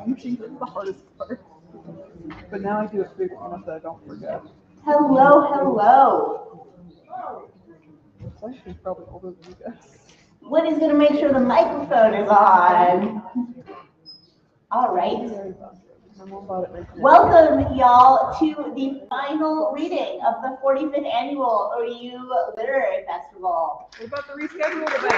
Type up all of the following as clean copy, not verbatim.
Usually the hardest part. But now I do it big enough that I don't forget. Hello, hello. It's actually probably older than you guys. Woody's gonna make sure the microphone is on. All right. My mom bought it right there. Welcome, y'all, to the final reading of the 45th Annual ODU Literary Festival. What about the rescheduled event?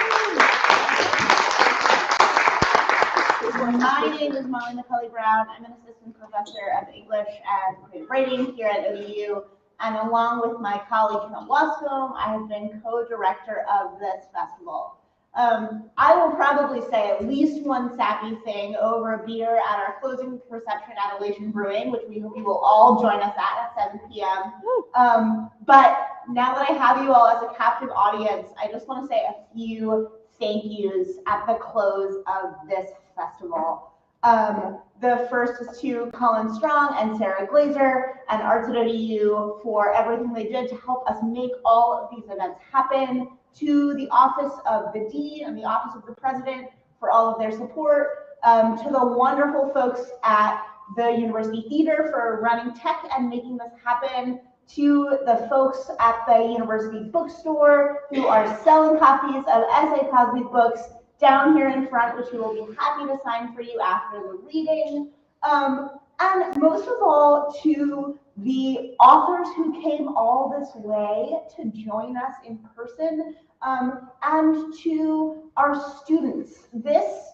My name is Molly McCulley Brown. I'm an assistant professor of English and creative writing here at ODU. And along with my colleague Kent Wascombe, I have been co-director of this festival. I will probably say at least one sappy thing over a beer at our closing reception at Elation Brewing, which we hope you will all join us at 7 p.m. But now that I have you all as a captive audience, I just want to say a few thank yous at the close of this festival. The first is to Colin Strong and Sarah Glazer and Arts at ODU for everything they did to help us make all of these events happen. To the Office of the Dean and the Office of the President for all of their support. To the wonderful folks at the University Theater for running tech and making this happen. To the folks at the University Bookstore who are selling copies of S.A. Cosby's books down here in front, which we will be happy to sign for you after the reading. And most of all, to the authors who came all this way to join us in person, and to our students. This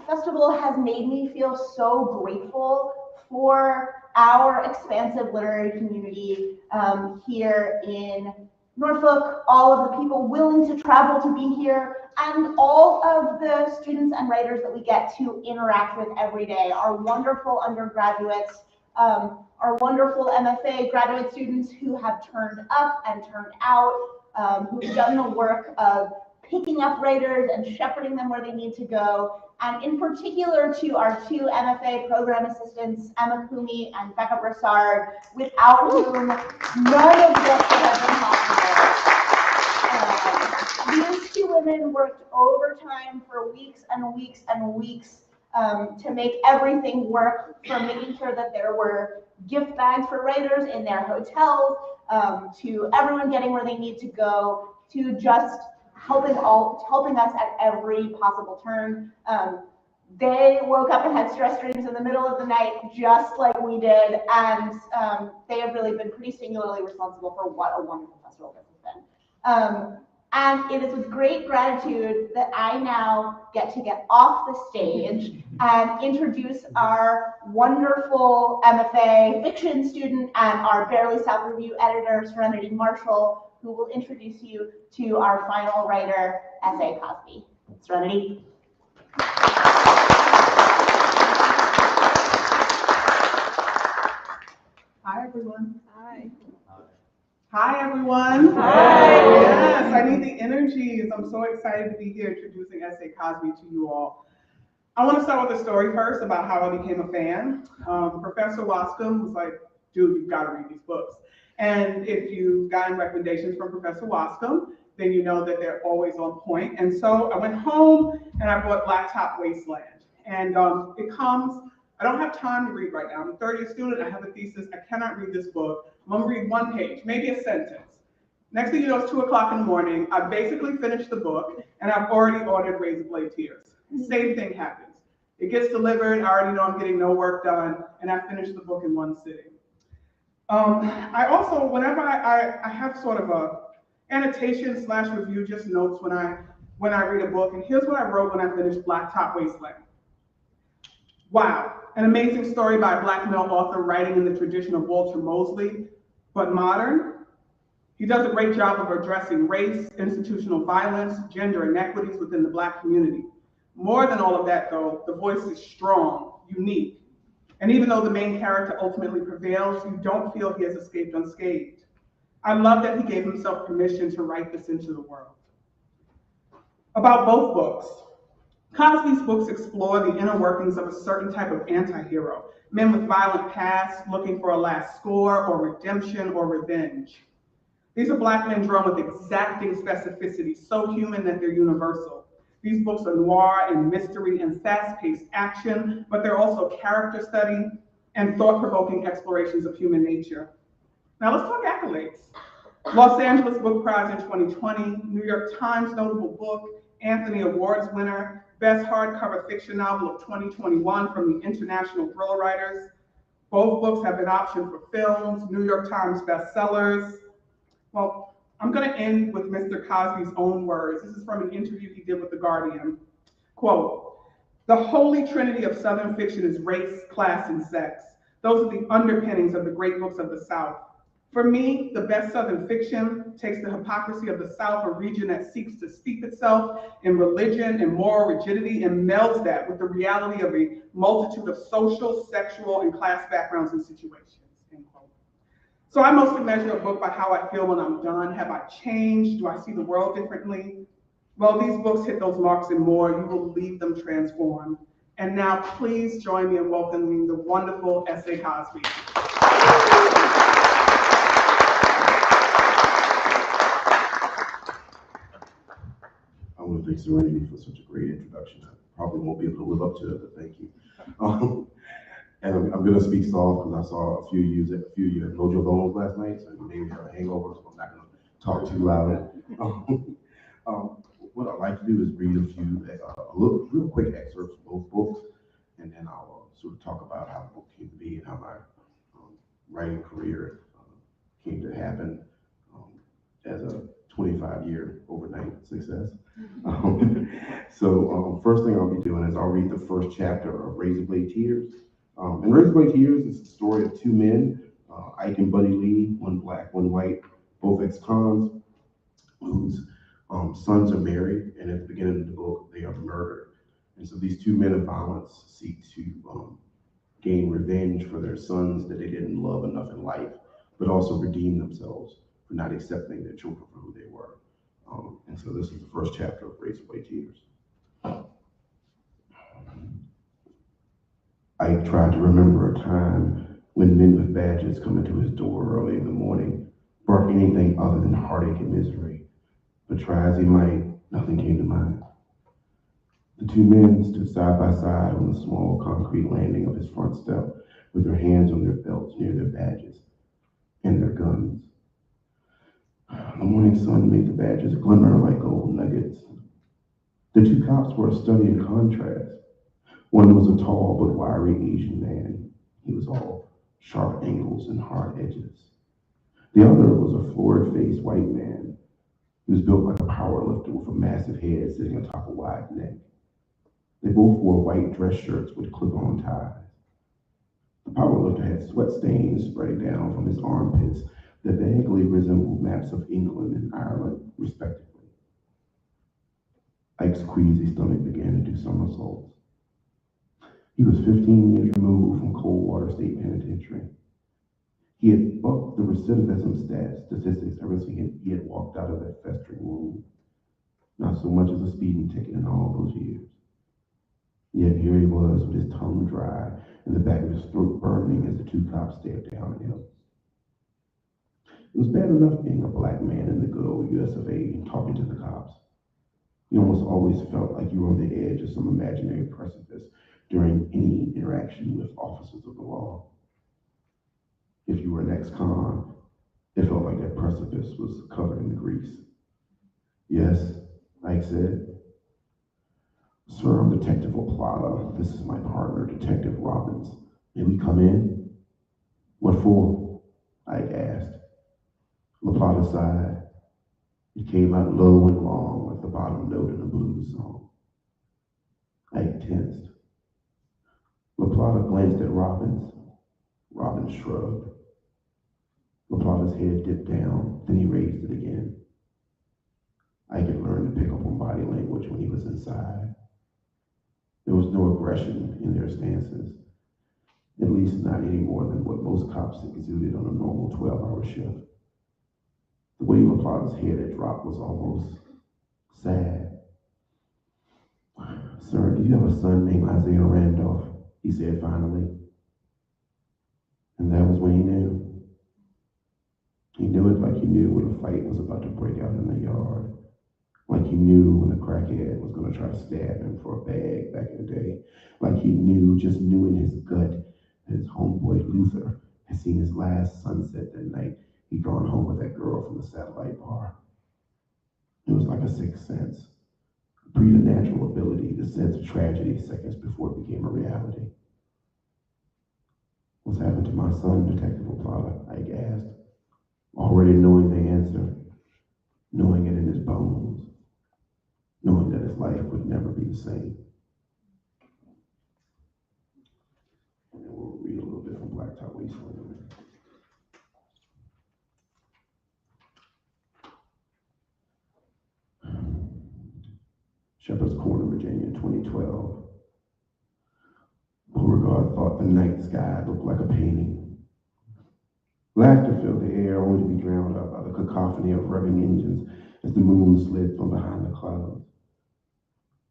festival has made me feel so grateful for our expansive literary community here in Norfolk, all of the people willing to travel to be here, and all of the students and writers that we get to interact with every day, our wonderful undergraduates, our wonderful MFA graduate students who have turned up and turned out, who've done the work of picking up writers and shepherding them where they need to go, and in particular to our two MFA program assistants, Emma Kumi and Becca Broussard, without whom none of this would have been possible. These two women worked overtime for weeks and weeks and weeks to make everything work, from making sure that there were gift bags for writers in their hotels, to everyone getting where they need to go, to just helping us at every possible turn. They woke up and had stress dreams in the middle of the night, just like we did, and they have really been pretty singularly responsible for what a wonderful festival this has been. And it is with great gratitude that I now get to get off the stage and introduce our wonderful MFA fiction student and our Barely South Review editor, Serenity Marshall, who will introduce you to our final writer, S.A. Cosby. Serenity. Hi, everyone. Hi. Hi, everyone. Hi. Yes, I need the energies. I'm so excited to be here introducing S.A. Cosby to you all. I want to start with a story first about how I became a fan. Professor Wascombe was like, dude, you've got to read these books. And if you've gotten recommendations from Professor Wascombe, then you know that they're always on point. And so I went home and I bought Blacktop Wasteland. And it comes, I don't have time to read right now. I'm a third year student, I have a thesis, I cannot read this book. I'm gonna read one page, maybe a sentence. Next thing you know, it's 2 o'clock in the morning. I've basically finished the book and I've already ordered Razor Blade Tears. Same thing happens. It gets delivered, I already know I'm getting no work done, and I finished the book in one sitting. I also, whenever I have sort of a annotation / review, just notes when I read a book, and here's what I wrote when I finished Blacktop Wasteland. Wow, an amazing story by a Black male author writing in the tradition of Walter Mosley, but modern. He does a great job of addressing race, institutional violence, gender inequities within the Black community. More than all of that, though, the voice is strong, unique. And even though the main character ultimately prevails, you don't feel he has escaped unscathed. I love that he gave himself permission to write this into the world. About both books, Cosby's books explore the inner workings of a certain type of anti-hero, men with violent pasts looking for a last score or redemption or revenge. These are Black men drawn with exacting specificity, so human that they're universal. These books are noir and mystery and fast-paced action, but they're also character study and thought-provoking explorations of human nature. Now let's talk accolades. Los Angeles Book Prize in 2020, New York Times Notable Book, Anthony Awards winner, Best Hardcover Fiction Novel of 2021 from the International Thriller Writers. Both books have been optioned for films, New York Times bestsellers. Well, I'm going to end with Mr. Cosby's own words. This is from an interview he did with The Guardian. Quote, "The holy trinity of Southern fiction is race, class, and sex. Those are the underpinnings of the great books of the South. For me, the best Southern fiction takes the hypocrisy of the South, a region that seeks to steep itself in religion and moral rigidity, and melds that with the reality of a multitude of social, sexual, and class backgrounds and situations." End quote. So I mostly measure a book by how I feel when I'm done. Have I changed? Do I see the world differently? Well, these books hit those marks and more. You will leave them transformed. And now please join me in welcoming the wonderful S.A. Cosby. I want to thank Serenity for such a great introduction. I probably won't be able to live up to it, but thank you. And I'm going to speak soft because I saw a few of you at Mojo Bones last night, so you maybe have a hangover, so I'm not going to talk too loud. What I'd like to do is read a few, real quick excerpts from both books, and then I'll sort of talk about how the book came to be and how my writing career came to happen as a 25-year overnight success. First thing I'll be doing is I'll read the first chapter of Razor Blade Tears. And Razor Blade Tears is the story of two men, Ike and Buddy Lee, one black, one white, both ex-cons, whose sons are married, and at the beginning of the book, they are murdered. And so these two men of violence seek to gain revenge for their sons that they didn't love enough in life, but also redeem themselves for not accepting their children for who they were. And so this is the first chapter of Razor Blade Tears. Ike tried to remember a time when men with badges come into his door early in the morning, brought anything other than heartache and misery. But try as he might, nothing came to mind. The two men stood side by side on the small concrete landing of his front step with their hands on their belts near their badges and their guns. The morning sun made the badges glimmer like gold nuggets. The two cops were a study in contrast. One was a tall but wiry Asian man. He was all sharp angles and hard edges. The other was a florid-faced white man. He was built like a powerlifter with a massive head sitting atop a wide neck. They both wore white dress shirts with clip-on ties. The powerlifter had sweat stains spreading down from his armpits that vaguely resembled maps of England and Ireland, respectively. Ike's queasy stomach began to do somersaults. He was 15 years removed from Coldwater State Penitentiary. He had bucked the recidivism statistics ever since he had walked out of that festering wound. Not so much as a speeding ticket in all those years. Yet here he was with his tongue dry and the back of his throat burning as the two cops stared down at him. It was bad enough being a black man in the good old US of A and talking to the cops. You almost always felt like you were on the edge of some imaginary precipice during any interaction with officers of the law. If you were an ex-con, it felt like that precipice was covered in grease. "Yes," Ike said. "Sir, I'm Detective Oplata. This is my partner, Detective Robbins. May we come in?" "What for?" Ike asked. Oplata sighed. It came out low and long like the bottom note in a blues song. Ike tensed. Oplata glanced at Robbins. Robbins shrugged. Oplata's head dipped down, then he raised it again. Ike had learned to pick up on body language when he was inside. There was no aggression in their stances, at least not any more than what most cops exuded on a normal 12-hour shift. The way Oplata's head had dropped was almost sad. "Sir, do you have a son named Isaiah Randolph?" he said finally. And that was when he knew. He knew it like he knew when a fight was about to break out in the yard. Like he knew when a crackhead was going to try to stab him for a bag back in the day. Like he just knew in his gut that his homeboy Luther had seen his last sunset that night. He'd gone home with that girl from the satellite bar. It was like a sixth sense, a preternatural ability to sense tragedy seconds before it became a reality. What's happened to my son, Detective Oplata? Ike asked, already knowing the answer, knowing it in his bones, knowing that his life would never be the same. And then we'll read a little bit from Blacktop Wasteland. Shepherd's Corner, Virginia, 2012. Beauregard thought the night sky looked like a painting. Laughter filled the air, only to be drowned out by the cacophony of revving engines as the moon slid from behind the clouds.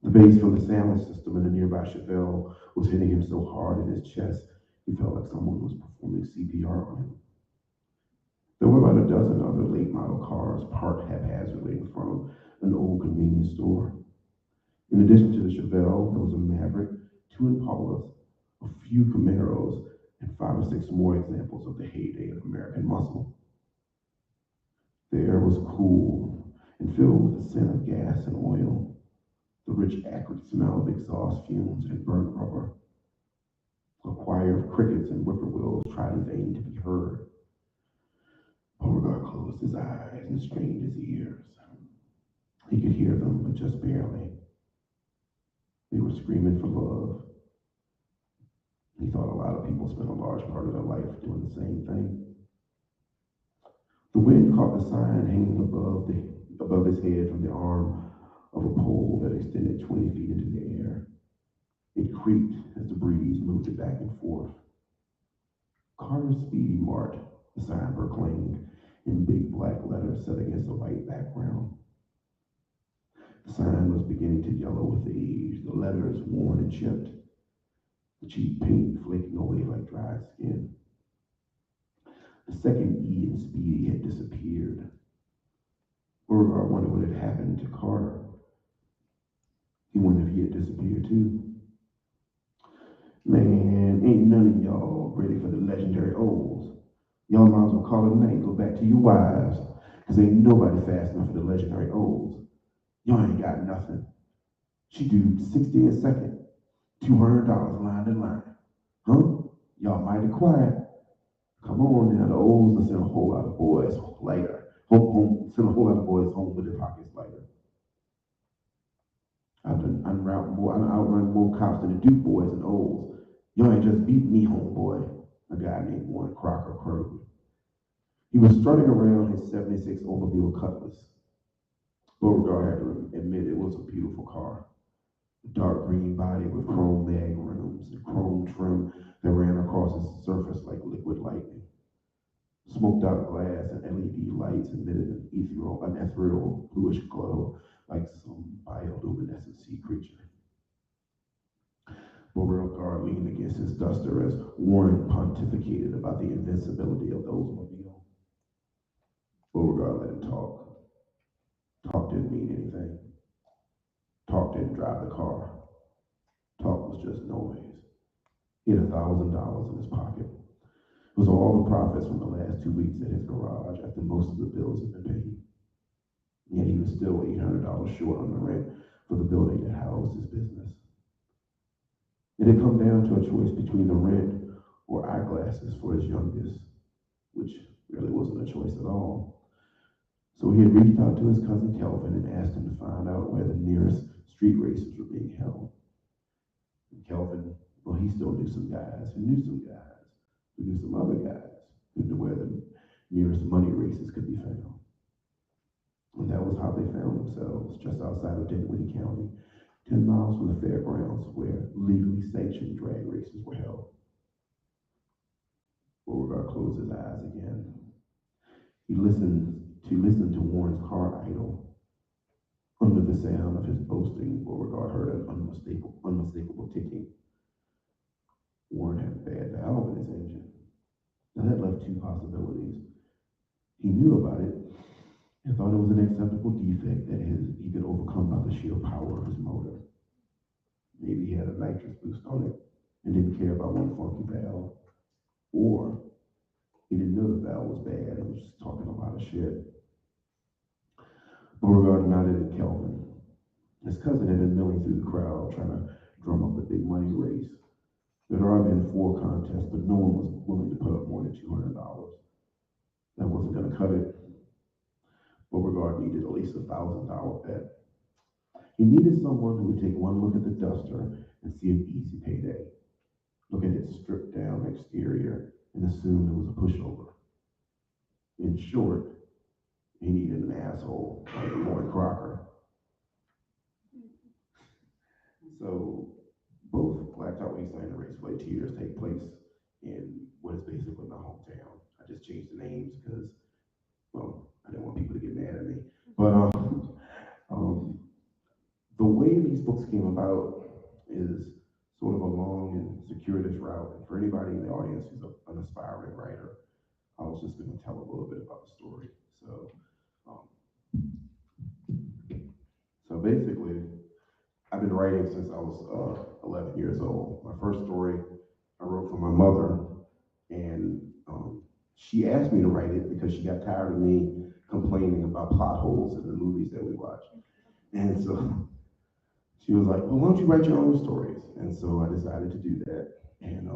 The bass from the sound system in the nearby Chevelle was hitting him so hard in his chest, he felt like someone was performing CPR on him. There were about a dozen other late model cars parked haphazardly in front of an old convenience store. In addition to the Chevelle, there was a Maverick, 2 Impalas, a few Camaros, and 5 or 6 more examples of the heyday of American muscle. The air was cool and filled with the scent of gas and oil, the rich acrid smell of exhaust fumes and burnt rubber. A choir of crickets and whippoorwills tried in vain to be heard. Beauregard closed his eyes and strained his ears. He could hear them, but just barely. They were screaming for love. He thought a lot of people spent a large part of their life doing the same thing. The wind caught the sign hanging above his head from the arm of a pole that extended 20 feet into the air. It creaked as the breeze moved it back and forth. Carter's Speedy Mart, the sign proclaimed in big black letters set against a white background. The sign was beginning to yellow with age, the letters worn and chipped, the cheap paint flaking away like dried skin. The second E in Speedy had disappeared. Beauregard wondered what had happened to Carter. He wondered if he had disappeared too. Man, ain't none of y'all ready for the legendary O's. Y'all might as well call it a night and go back to your wives, because ain't nobody fast enough for the legendary O's. Y'all ain't got nothing. She do 60 a second, $200 line to line. Huh? Y'all mighty quiet. Come on now, the O's will send a whole lot of boys later. Send a whole lot of boys home with their pockets lighter. I've outrun more cops than the Duke boys and O's. Y'all ain't just beat me, homeboy, a guy named Warren Crocker crowed. He was strutting around his 76 Oldsmobile Cutlass. Beauregard had to admit it was a beautiful car. A dark green body with chrome mag rims and chrome trim that ran across its surface like liquid lightning. Smoked out glass and LED lights emitted an ethereal bluish glow like some bioluminescent sea creature. Beauregard leaned against his duster as Warren pontificated about the invincibility of the Oldsmobile. Beauregard let him talk. Talk didn't mean anything. Talk didn't drive the car. Talk was just noise. He had $1,000 in his pocket. It was all the profits from the last 2 weeks at his garage after most of the bills had been paid. Yet he was still $800 short on the rent for the building that housed his business. It had come down to a choice between the rent or eyeglasses for his youngest, which really wasn't a choice at all. So he had reached out to his cousin Kelvin and asked him to find out where the nearest street races were being held. And Kelvin, well, he still knew some guys who knew some guys who knew some other guys who knew where the nearest money races could be found. And that was how they found themselves, just outside of Dinwiddie County, 10 miles from the fairgrounds where legally sanctioned drag races were held. Beauregard closed his eyes again. He listened to Warren's car idle. Under the sound of his boasting, Beauregard heard an unmistakable ticking. Warren had a bad valve in his engine. Now that left 2 possibilities. He knew about it, and thought it was an acceptable defect that he could overcome by the sheer power of his motor. Maybe he had a nitrous boost on it and didn't care about one funky valve, or he didn't know the valve was bad and was just talking a lot of shit. Beauregard nodded at Kelvin. His cousin had been milling through the crowd trying to drum up a big money race. There'd already been 4 contests, but no one was willing to put up more than $200. That wasn't going to cut it. Beauregard needed at least $1,000 bet. He needed someone who would take one look at the duster and see an easy payday. Look at its stripped down exterior and assume it was a pushover. In short, he needed an asshole like Lloyd Crocker. So both Blacktop Wasteland and Race Play Tears take place in what is basically my hometown. I just changed the names because, well, I didn't want people to get mad at me. But the way these books came about is sort of a long and circuitous route. And for anybody in the audience who's an aspiring writer, I was just going to tell a little bit about the story. So basically, I've been writing since I was 11 years old. My first story I wrote for my mother, and she asked me to write it because she got tired of me complaining about plot holes in the movies that we watch. And so she was like, well, why don't you write your own stories? And so I decided to do that. And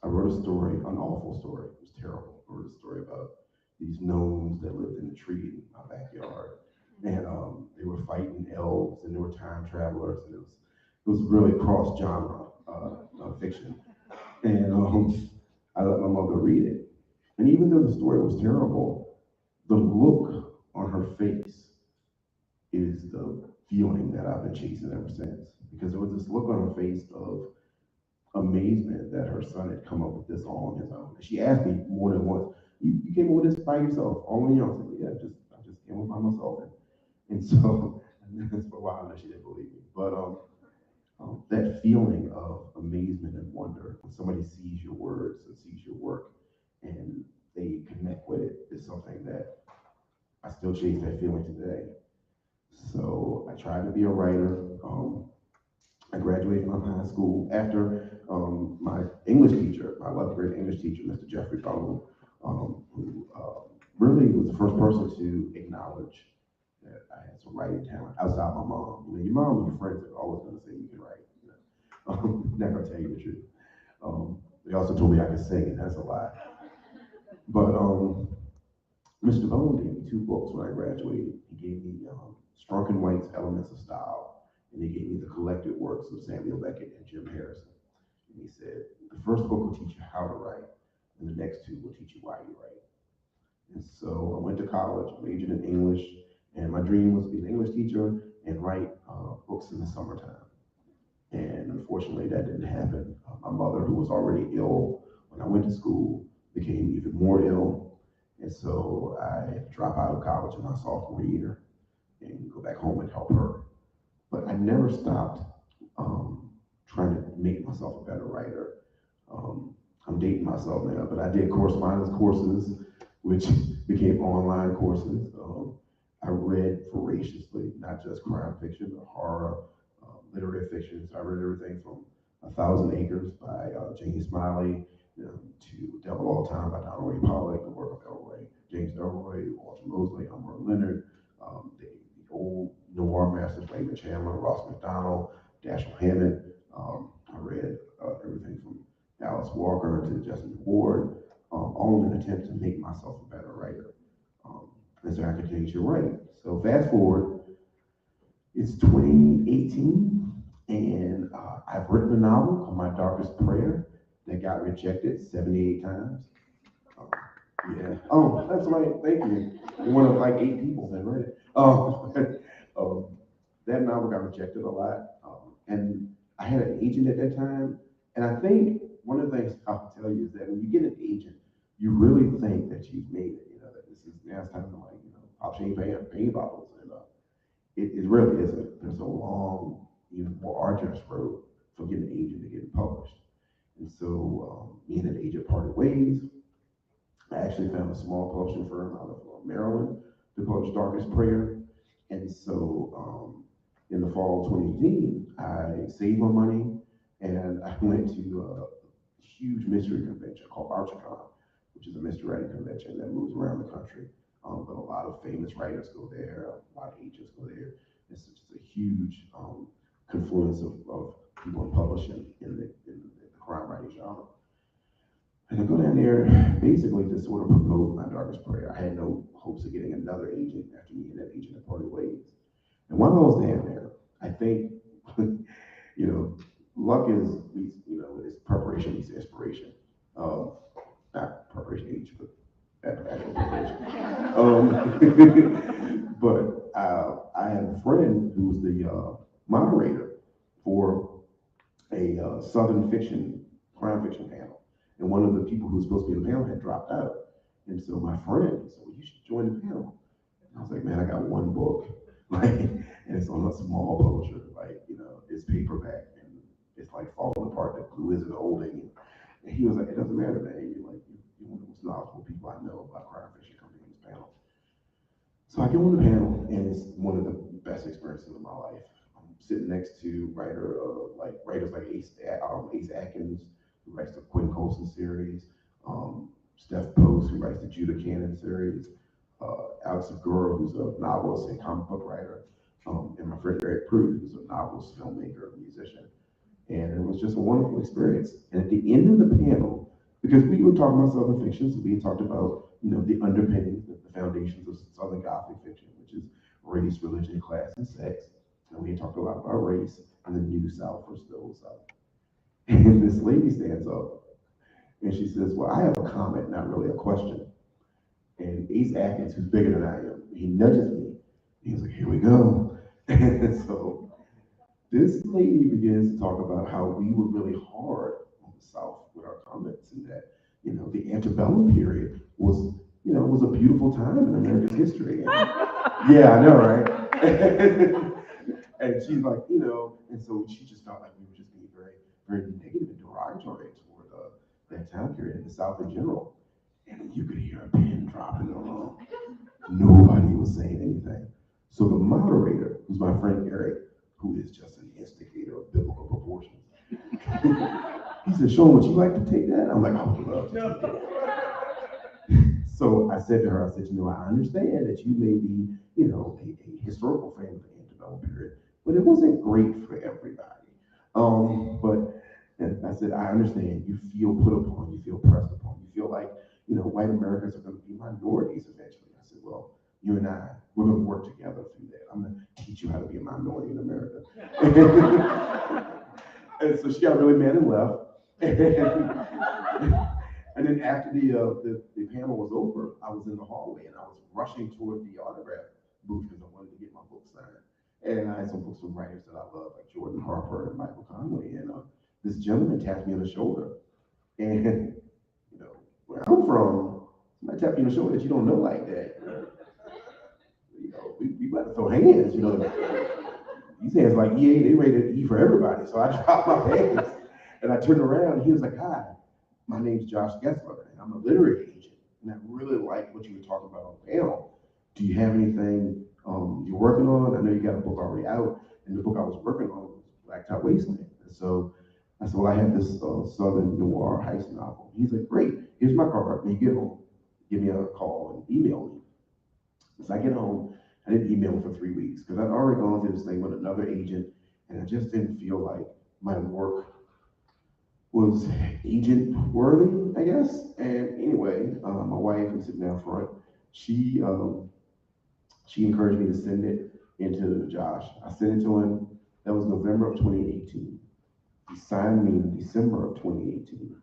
I wrote a story, an awful story. It was terrible. I wrote a story about these gnomes that lived in a tree in my backyard. And they were fighting elves, and they were time travelers, and it was really cross-genre fiction. And I let my mother read it. And even though the story was terrible, the look on her face is the feeling that I've been chasing ever since. Because there was this look on her face of amazement that her son had come up with this all on his own. And she asked me more than once, you came up with this by yourself, all on your own? I said, yeah, I just came up by myself. And so, that's for a while now, she didn't believe me. But that feeling of amazement and wonder when somebody sees your words and sees your work and they connect with it is something that I still chase that feeling today. So I tried to be a writer. I graduated from high school after my English teacher, my 11th grade English teacher, Mr. Jeffrey Bowman, who really was the first person to acknowledge that I had some writing talent outside my mom. You know, your mom and your friends are always going to say you can write. You know? Not going to tell you the truth. They also told me I could sing, and that's a lie. But Mr. Bowman gave me 2 books when I graduated. He gave me Strunk & White's Elements of Style, and he gave me the collected works of Samuel Beckett and Jim Harrison. And he said, the first book will teach you how to write, and the next 2 will teach you why you write. And so I went to college, majored in English, and my dream was to be an English teacher and write books in the summertime. And unfortunately, that didn't happen. My mother, who was already ill when I went to school, became even more ill. And so I had to drop out of college in my sophomore year and go back home and help her. But I never stopped trying to make myself a better writer. I'm dating myself now, but I did correspondence courses, which became online courses. I read voraciously, not just crime fiction, but horror, literary fiction. So I read everything from 1,000 Acres by James Smiley, to Devil All Time by Donald Ray Pollock, the work of Elroy, James Elroy, Walter Mosley, Elmer Leonard, the old noir masters, Raymond Chandler, Ross McDonald, Dashiell Hammett. I read everything from Alice Walker to Justin Ward, all in an attempt to make myself a better writer. And so I continued to write. So fast forward, it's 2018, and I've written a novel called My Darkest Prayer that got rejected 78 times. Yeah. Oh, that's right. Thank you. One of like 8 people that read it. That novel got rejected a lot. And I had an agent at that time. And I think one of the things I'll tell you is that when you get an agent, you really think that you've made it. You know, that this is now it's time to pop champagne bottles. And it really isn't. There's a long, even more arduous road for getting an agent to get it published. And so me and an agent parted ways. I actually found a small publishing firm out of Maryland to publish Darkest Prayer. And so in the fall of 2018, I saved my money and I went to a huge mystery convention called Archicon, which is a mystery writing convention that moves around the country. But a lot of famous writers go there, a lot of agents go there. It's just a huge confluence of people in publishing in the crime writing genre. And I go down there basically to sort of promote my Darkest Prayer. I had no hopes of getting another agent after me and that agent had parted ways. And while I was down there, I think, luck is, it's preparation meets inspiration. Not preparation H, but actual preparation. But I had a friend who was the moderator for a Southern crime fiction panel. And one of the people who was supposed to be in the panel had dropped out. And so my friend said, well, you should join the panel. And I was like, man, I got one book, and it's on a small publisher, it's paperback, and it's like falling apart, the glue isn't holding. And he was like, it doesn't matter, man, you're one of the most knowledgeable people I know about crime fiction coming on this panel. So I get on the panel, and it's one of the best experiences of my life. I'm sitting next to writers like Ace Atkins, who writes the Quentin Colson series, Steph Post, who writes the Judah Cannon series, Alex Segura, who's a novelist and comic book writer, and my friend Eric Prude, who's a novelist, filmmaker, musician. And it was just a wonderful experience. And at the end of the panel, because we were talking about Southern fiction, so we talked about, the underpinnings, the foundations of Southern Gothic fiction, which is race, religion, class, and sex. And we had talked a lot about race and the New South versus the Old South. And this lady stands up and she says, well, I have a comment, not really a question. And Ace Atkins, who's bigger than I am, he nudges me. He's like, here we go. And so this lady begins to talk about how we were really hard on the South with our comments, and that, the antebellum period was, was a beautiful time in American history. And, yeah, I know, right? And she's like, and so she just felt like we were just being very, very negative and derogatory toward that time period in the South in general. And you could hear a pin drop in the room. Nobody was saying anything. So the moderator, who's my friend Eric, who is just an instigator of biblical proportions, he said, Sean, would you like to take that? I'm like, I would love to take that. So I said to her, I understand that you may be, a historical fan of the antebellum period, but it wasn't great for everybody. And I said, I understand you feel put upon, you feel pressed upon, you feel like, white Americans are going to be minorities eventually. I said, well, you and I, we're going to work together through that. I'm going to teach you how to be a minority in America. And so she got really mad and left. And then after the panel was over, I was in the hallway and I was rushing toward the autograph booth because I wanted to get my book signed. And I had some books from writers that I love, like Jordan Harper and Michael Conway. And this gentleman tapped me on the shoulder. And, where I'm from, somebody tapped you on the shoulder that you don't know like that. We about to throw hands, These hands like EA, they rated E for everybody. So I dropped my hands and I turned around and he was like, hi, my name's Josh Gessler and I'm a literary agent. And I really like what you were talking about on the panel. Do you have anything you're working on? I know you got a book already out, and the book I was working on was Blacktop Wasteland. And so I said, well, I have this Southern noir heist novel. He's like, great, here's my card. When you get home, give me a call and email me. So I get home, I didn't email him for 3 weeks because I'd already gone through this thing with another agent, and I just didn't feel like my work was agent worthy, I guess. And anyway, my wife, who's sitting down front, she encouraged me to send it into Josh. I sent it to him. That was November of 2018. He signed me in December of 2018.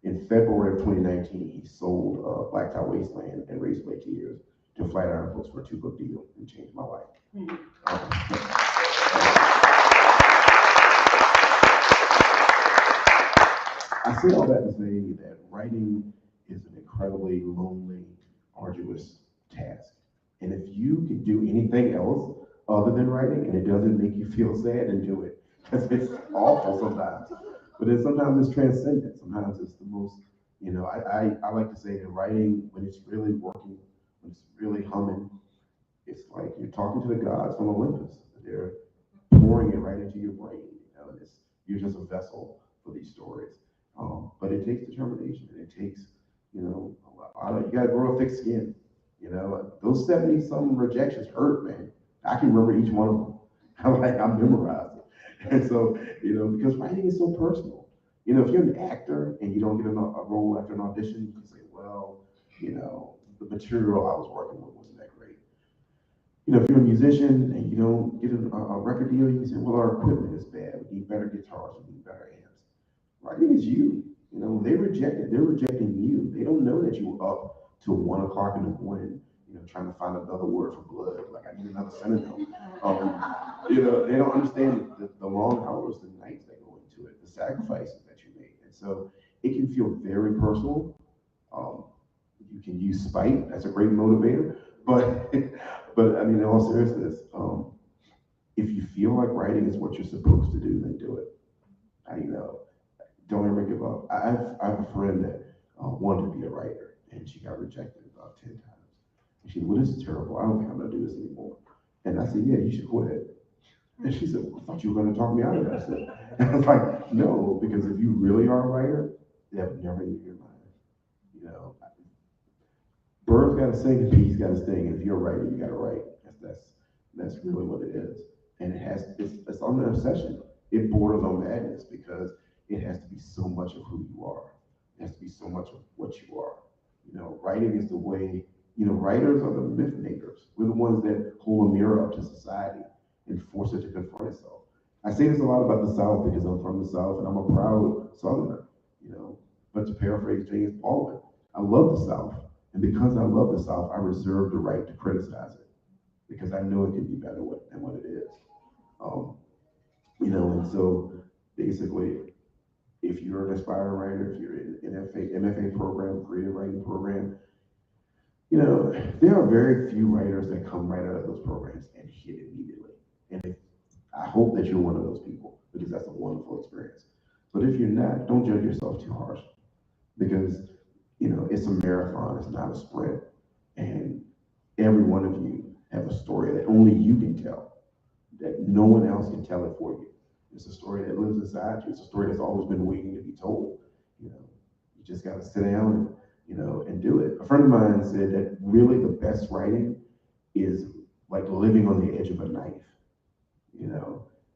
In February of 2019, he sold Blacktop Wasteland and Raceway Tears to Flatiron Books for a 2-book deal and changed my life. I say all that to say that writing is an incredibly lonely, arduous task. And if you can do anything else other than writing and it doesn't make you feel sad, then do it. Because it's awful sometimes. But then sometimes it's transcendent. Sometimes it's the most, I like to say that writing, when it's really working when it's really humming, it's like you're talking to the gods from Olympus. They're pouring it right into your brain, and you're just a vessel for these stories. But it takes determination, and it takes, you gotta grow a thick skin. Those 70-some rejections hurt, man. I can remember each one of them. I memorized it. And so, because writing is so personal. If you're an actor and you don't get a role after an audition, you can say, well, the material I was working with wasn't that great. If you're a musician and you don't get a record deal, you can say, well, our equipment is bad. We need better guitars. We need better amps. Writing is you. They're rejecting you. They don't know that you were up till 1 o'clock in the morning, trying to find another word for blood. Like, I need another synonym. They don't understand the long hours, the nights that go into it, the sacrifices that you make. And so it can feel very personal. You can use spite. That's a great motivator. But I mean, in all seriousness, if you feel like writing is what you're supposed to do, then do it. Don't ever give up. I have a friend that wanted to be a writer, and she got rejected about 10 times. And she said, well, this is terrible. I don't think I'm going to do this anymore. And I said, yeah, you should quit. And she said, well, I thought you were going to talk me out of this. And I was like, no, because if you really are a writer, that would never leave your mind. Birds got to sing and bees got to sting. And if you're a writer, you got to write. That's really what it is. And it's on an obsession. It borders on madness because it has to be so much of who you are. It has to be so much of what you are. Writing is the way, writers are the myth makers. We're the ones that hold a mirror up to society and force it to confront itself. I say this a lot about the South because I'm from the South and I'm a proud Southerner, But to paraphrase James Baldwin, I love the South. And because I love the South, I reserve the right to criticize it because I know it can be better than what it is. And so basically, if you're an aspiring writer, if you're in an MFA program, creative writing program, there are very few writers that come right out of those programs and hit immediately. And I hope that you're one of those people because that's a wonderful experience. But if you're not, don't judge yourself too harsh because, it's a marathon, it's not a sprint. And every one of you have a story that only you can tell, that no one else can tell it for you. It's a story that lives inside you. It's a story that's always been waiting to be told. You just got to sit down and do it. A friend of mine said that really the best writing is like living on the edge of a knife.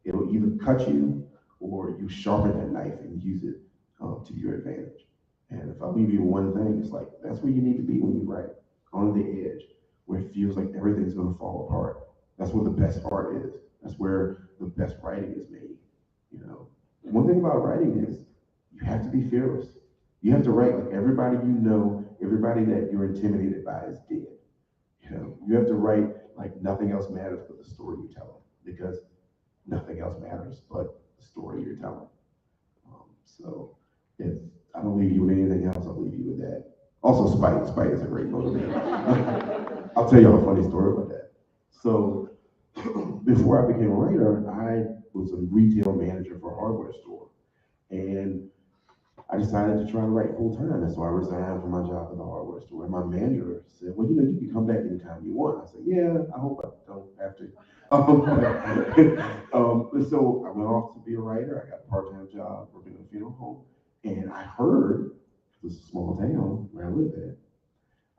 It'll either cut you or you sharpen that knife and use it to your advantage. And if I leave you one thing, it's like that's where you need to be when you write, on the edge, where it feels like everything's going to fall apart. That's where the best art is. That's where the best writing is made. One thing about writing is you have to be fearless. You have to write like everybody everybody that you're intimidated by is dead. You have to write like nothing else matters but the story you're telling because nothing else matters but the story you're telling. So if I don't leave you with anything else, I'll leave you with that. Also, spite. Spite is a great motivator. I'll tell you a funny story about that. So before I became a writer, I was a retail manager for a hardware store. And I decided to try to write full time. And so I resigned from my job at the hardware store. And my manager said, well, you can come back anytime you want. I said, yeah, I hope I don't have to. So I went off to be a writer. I got a part-time job working in a funeral home. And I heard, this is a small town where I live at,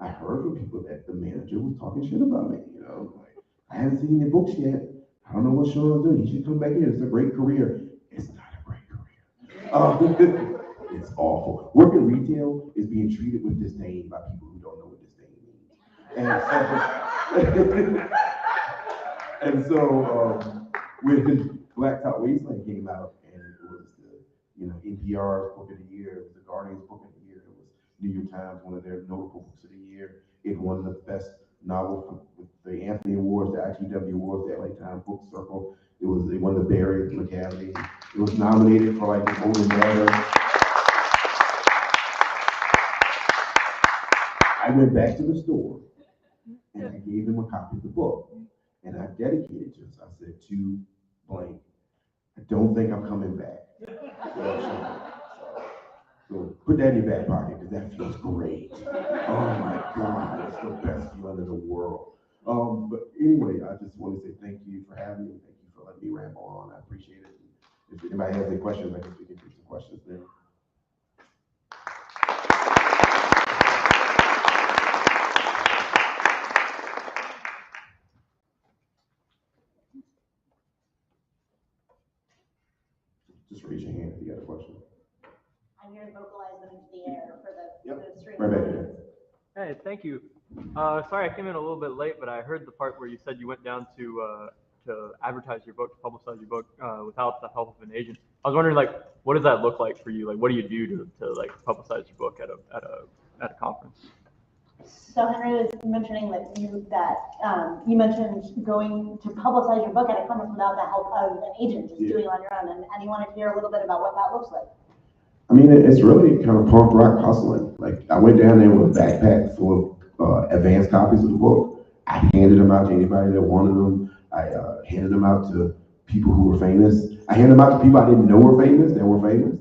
I heard from people that the manager was talking shit about me. Like, I haven't seen your books yet. I don't know what Sean's doing. You should come back here. It's a great career. It's not a great career. It's awful. Working retail is being treated with disdain by people who don't know what disdain means. And so when Black Top Wasteland came out, and it was the NPR's Book of the Year, it was the Guardian's Book of the Year, it was New York Times, one of their notable books of the year. It won the best novel with the Anthony Awards, the ITW Awards, the LA Times Book Circle. It won the Barry Academy. It was nominated for like the Golden Dagger. I went back to the store and I gave them a copy of the book. And I dedicated to it. So I said to blank, I don't think I'm coming back. So put that in your back pocket because that feels great. Oh my God, it's the best feeling in the world. But anyway, I just want to say thank you for having me. Thank you for letting me ramble on. I appreciate it. If anybody has any questions, I guess we can take some questions there. Just raise your hand if you got a question. I'm here to vocalize them into the air for the stream. Right back there. Hey, thank you. Sorry I came in a little bit late, but I heard the part where you said you went down to advertise your book, to publicize your book without the help of an agent. I was wondering, like, what does that look like for you? Like, what do you do to like publicize your book at a conference? So Henry was mentioning that you mentioned going to publicize your book at a conference without the help of an agent, just doing it on your own, and you wanted to hear a little bit about what that looks like. I mean, it's really kind of punk rock hustling. Like, I went down there with a backpack full of advanced copies of the book. I handed them out to anybody that wanted them. I handed them out to people who were famous. I handed them out to people I didn't know were famous, that were famous.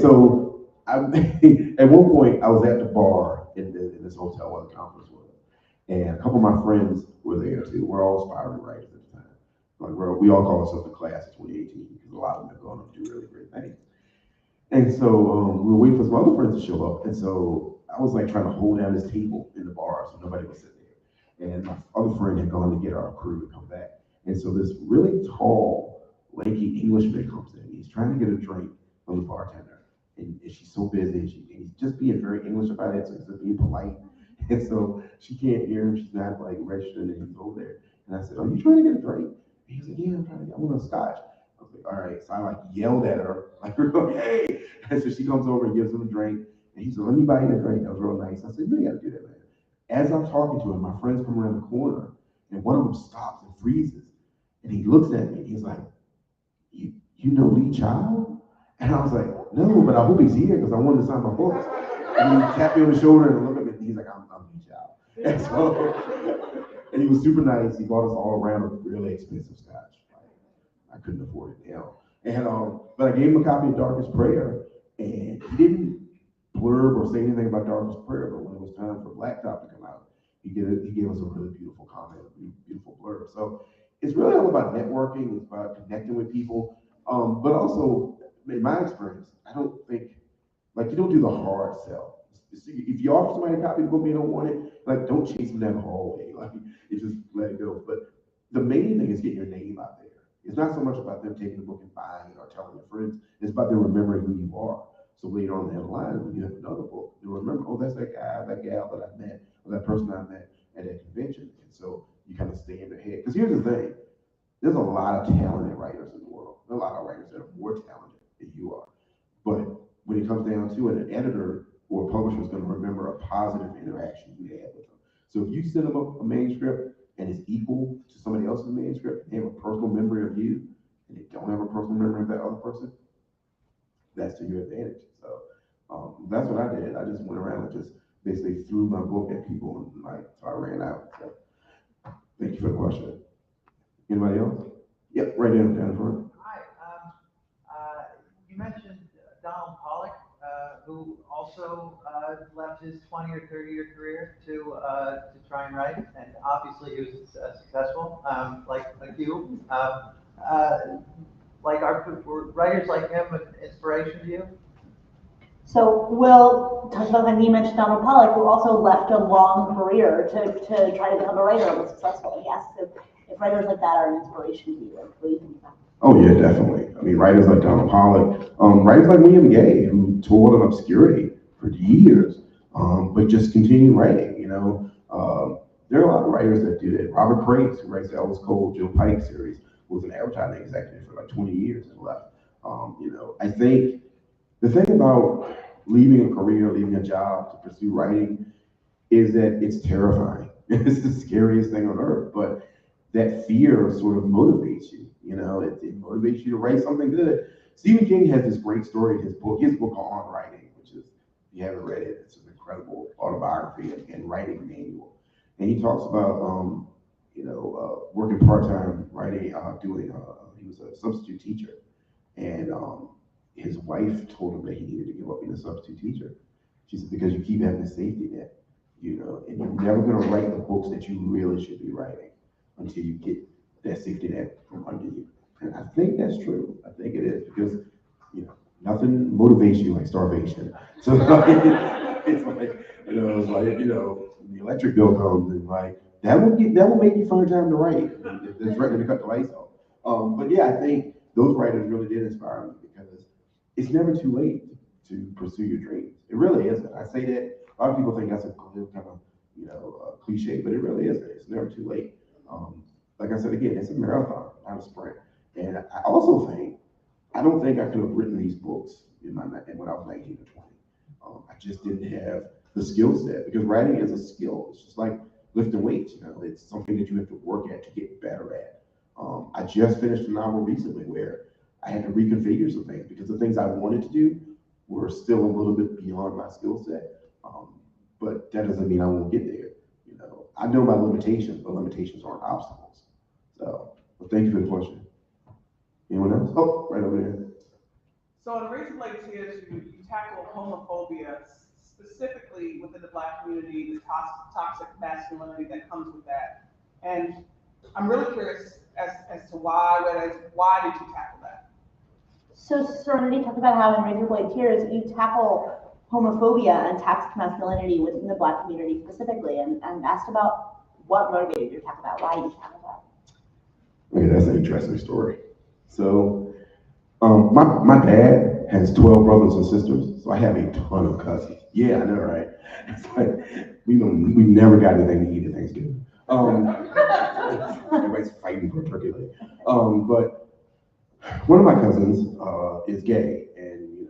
So at one point, I was at the bar in this hotel where the conference was. And a couple of my friends were there too. We're all aspiring writers at the time. Like, we all call ourselves the class of 2018 because a lot of them have gone on to do really great things. And so we were waiting for some other friends to show up. And so I was like trying to hold down this table in the bar so nobody would sit there. And my other friend had gone to get our crew to come back. And so this really tall, lanky Englishman comes in. He's trying to get a drink from the bartender. And she's so busy. And he's just being very English about it. So he's just being polite. And so she can't hear him. She's not like registered. And he's over there. And I said, "Are you trying to get a drink?" And he's like, "Yeah, I want a scotch." I was like, "All right." So I like yelled at her, like, "Hey!" And so she comes over and gives him a drink. And he said, "Let me buy you a drink." That was real nice. I said, "You gotta do that, man." As I'm talking to him, my friends come around the corner, and one of them stops and freezes. And he looks at me, and he's like, You know Lee Child?" And I was like, "No, but I hope he's here because I wanted to sign my books." And he tapped me on the shoulder and looked at me, and he's like, I'm Lee Child. And so, and he was super nice. He bought us all around a really expensive scotch. I couldn't afford it now. And but I gave him a copy of Darkest Prayer, and he didn't blurb or say anything about Darkest Prayer, but when it was time for Blacktop to come out, he gave us a really beautiful comment, a beautiful blurb. So it's really all about networking. It's about connecting with people. But also, in my experience, I don't think, like, you don't do the hard sell. If you offer somebody a copy of the book and they don't want it, like, don't chase them down the hallway. Like, you just let it go. But the main thing is getting your name out there. It's not so much about them taking the book and buying it or telling their friends. It's about them remembering who you are. So later on down the line, when you have another book, you'll remember, oh, that's that guy, that gal that I met, or that person I met at that convention. And so you kind of stay in their head. Because here's the thing. There's a lot of talented writers in the world. There are a lot of writers that are more talented than you are. But when it comes down to it, an editor or a publisher is going to remember a positive interaction you had with them. So if you send them a manuscript and it's equal to somebody else's manuscript, they have a personal memory of you, and they don't have a personal memory of that other person, that's to your advantage. So that's what I did. I just went around and just basically threw my book at people, and like, so I ran out. So thank you for the question. Anybody else? Yep, right down in front. Hi. You mentioned Donald Pollock, who also left his 20 or 30-year career to try and write, and obviously he was successful, like you. Like, are writers like him an inspiration to you? So Will talked about that. He mentioned Donald Pollock, who also left a long career to try to become a writer and was successful. He asked if writers like that are an inspiration to you. Like, what do you think about that? Oh yeah, definitely. I mean, writers like Donald Pollock, writers like William Gay, who toured in obscurity for years, but just continued writing. You know, there are a lot of writers that do that. Robert Craig, who writes the Elvis Cole, Joe Pike series, was an advertising executive for like 20 years and left. You know, I think the thing about leaving a career, leaving a job to pursue writing, is that it's terrifying. It's the scariest thing on earth, but that fear sort of motivates you. You know, it motivates you to write something good. Stephen King has this great story in his book On Writing, which is, if you haven't read it, it's an incredible autobiography and writing manual. And he talks about, working part-time writing, he was a substitute teacher. And his wife told him that he needed to give up being a substitute teacher. She said, because you keep having a safety net, you know, and you're never gonna write the books that you really should be writing until you get that safety net from under you. And I think that's true. I think it is because, you know, nothing motivates you like starvation. So it's like, you know, it's like, you know, the electric bill comes and like, that will make you find time to write. It's ready to cut the lights off. But yeah, I think those writers really did inspire me because it's never too late to pursue your dreams. It really isn't. I say that, a lot of people think that's a kind of, you know, cliche, but it really isn't. It's never too late. Like I said again, it's a marathon, not a sprint. And I also think, I don't think I could have written these books when I was 19 or 20. I just didn't have the skill set because writing is a skill. It's just like lifting weights, you know, it's something that you have to work at to get better at. I just finished a novel recently where I had to reconfigure some things because the things I wanted to do were still a little bit beyond my skill set. But that doesn't mean I won't get there. You know, I know my limitations, but limitations aren't obstacles. So, well, thank you for the question. Anyone else? Oh, right over there. So in Race Related Tears, you tackle homophobia, specifically within the Black community, the toxic masculinity that comes with that. And I'm really curious as to why did you tackle that? So Serenity talked about how in Razor Blade Tears, you tackle homophobia and toxic masculinity within the Black community specifically, and asked about what motivated you to tackle that, why you tackled that. Okay, that's an interesting story. So, my dad has 12 brothers and sisters, so I have a ton of cousins. Yeah, I know, right? It's like, we never got anything to eat at Thanksgiving. Everybody's fighting for a turkey leg. But one of my cousins is gay, and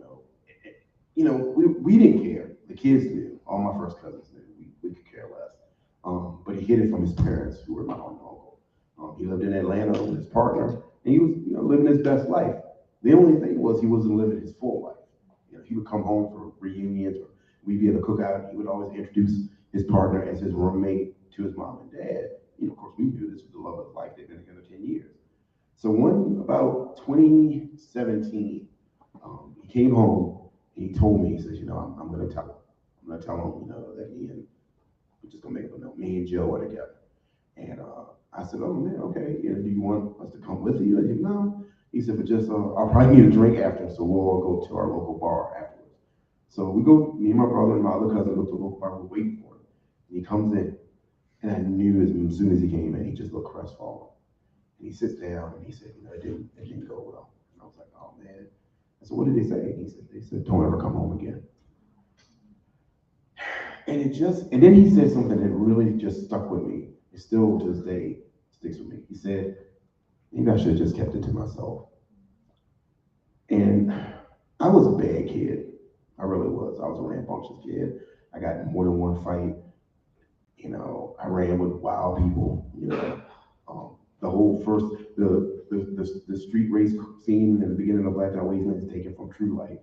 we didn't care. The kids knew. All my first cousins knew. We could care less. But he hid it from his parents, who were my aunt and uncle. He lived in Atlanta with his partner, and he was, living his best life. The only thing was he wasn't living his full life. He would come home for reunions, or we'd be at a cookout. He would always introduce his partner as his roommate to his mom and dad. Of course, we knew this was the love of his life. They've been together 10 years. So about 2017, he came home and he told me, he says, I'm going to tell him. I'm going to tell him, that we're just going to make up a note. Me and Joe are together. And I said, oh man, okay. Do you want us to come with you? I said, no. He said, but just, I'll probably need a drink after, so we'll all go to our local bar afterwards. So we go, me and my brother and my other cousin go to the local bar, we're waiting for him. And he comes in, and I knew as soon as he came in, he just looked crestfallen. And he sits down and he said, it didn't go well. And I was like, oh man. I said, what did they say? And they said, don't ever come home again. And then he said something that really just stuck with me. It still to this day sticks with me. He said, maybe I should have just kept it to myself. And I was a bad kid. I really was. I was a rambunctious kid. I got in more than one fight. I ran with wild people. The whole the street race scene in the beginning of Black Dog Wasteland is taken from true life.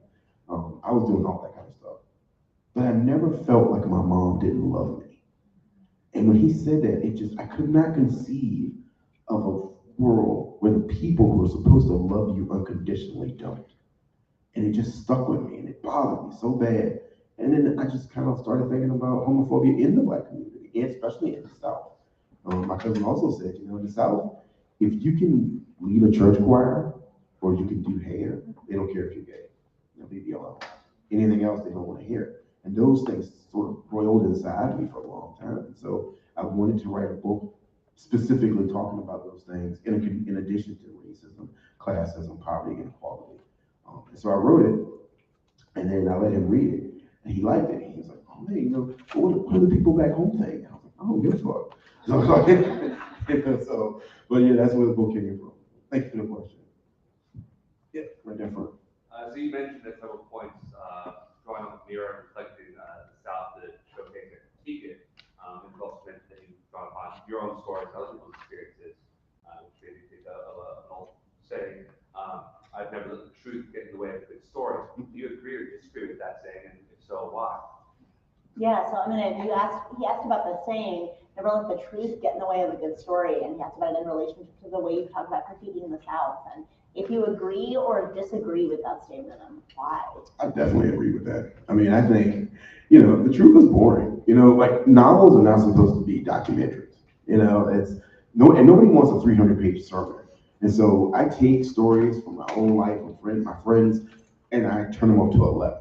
I was doing all that kind of stuff. But I never felt like my mom didn't love me. And when he said that, I could not conceive of a world where the people who are supposed to love you unconditionally don't. And it just stuck with me and it bothered me so bad. And then I just kind of started thinking about homophobia in the Black community, and especially in the South. My cousin also said, in the South, if you can lead a church choir or you can do hair, they don't care if you're gay. Leave you alone. Anything else, they don't want to hear. And those things sort of boiled inside me for a long time. And so I wanted to write a book specifically talking about those things in addition to racism, classism, poverty, and inequality. And so I wrote it, and then I let him read it, and he liked it. He was like, oh man, what do the people back home think? I was like, I don't give a fuck. But yeah, that's where the book came from. Thank you for the question. Yeah, right there front. So you mentioned at several points drawing on the mirror and reflecting the South to showcase it, critique it. And you also mentioned that you draw upon your own stories and other people's experiences, which made me think of an old saying, I've never let the truth get in the way of a good story. Do you agree or disagree with that saying, and if so, why? Yeah, so he asked about the saying, never let the truth get in the way of a good story, and he asked about it in relationship to the way you talk about critiquing the South. If you agree or disagree with that statement, and why? I definitely agree with that. I mean, I think, the truth is boring. Like novels are not supposed to be documentaries. It's no, and nobody wants a 300-page sermon. And so I take stories from my own life, my friends, and I turn them up to 11.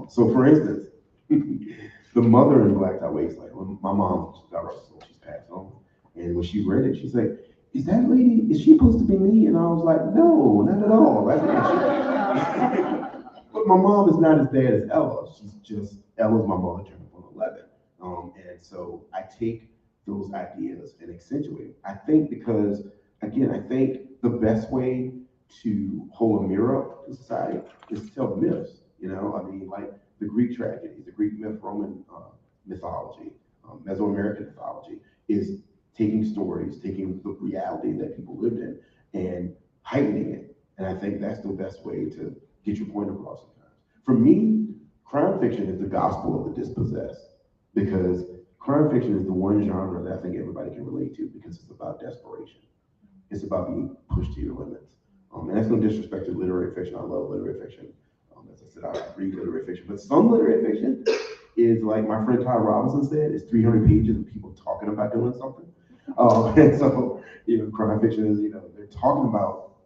So for instance, the mother in Black Tie Wasteland, when my mom, she's passed on, and when she read it, she's like, is that lady, is she supposed to be me? And I was like, no, not at all. That's not she. But my mom is not as bad as Ella. Ella's my mother turned up on 11. And so I take those ideas and accentuate. I think because, again, I think the best way to hold a mirror up to society is to tell myths. I mean, like the Greek tragedies, the Greek myth, Roman mythology, Mesoamerican mythology is taking stories, taking the reality that people lived in and heightening it. And I think that's the best way to get your point across sometimes. For me, crime fiction is the gospel of the dispossessed, because crime fiction is the one genre that I think everybody can relate to, because it's about desperation. It's about being pushed to your limits. And that's no disrespect to literary fiction. I love literary fiction. As I said, I read literary fiction, but some literary fiction is, like my friend Todd Robinson said, is 300 pages of people talking about doing something. And so, crime fiction is, they're talking about,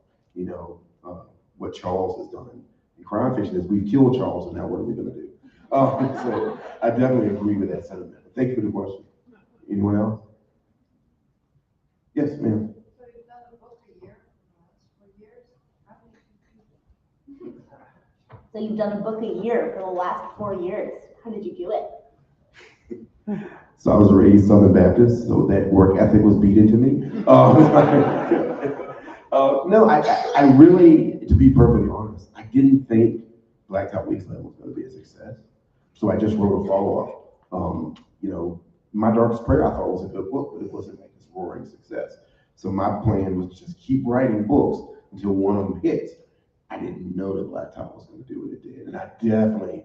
what Charles has done. And crime fiction is, we killed Charles, and now what are we going to do? So I definitely agree with that sentiment. Thank you for the question. Anyone else? Yes, ma'am. So you've done a book a year, for years. How did you So you've done a book a year for the last 4 years. How did you do it? So I was raised Southern Baptist, so that work ethic was beat into me. No, I really, to be perfectly honest, I didn't think Black Tie Wasteland was going to be a success. So I just wrote a follow-up. My Darkest Prayer, I thought was a good book, but it wasn't like this roaring success. So my plan was to just keep writing books until one of them hits. I didn't know that Black Tie was going to do what it did. And I definitely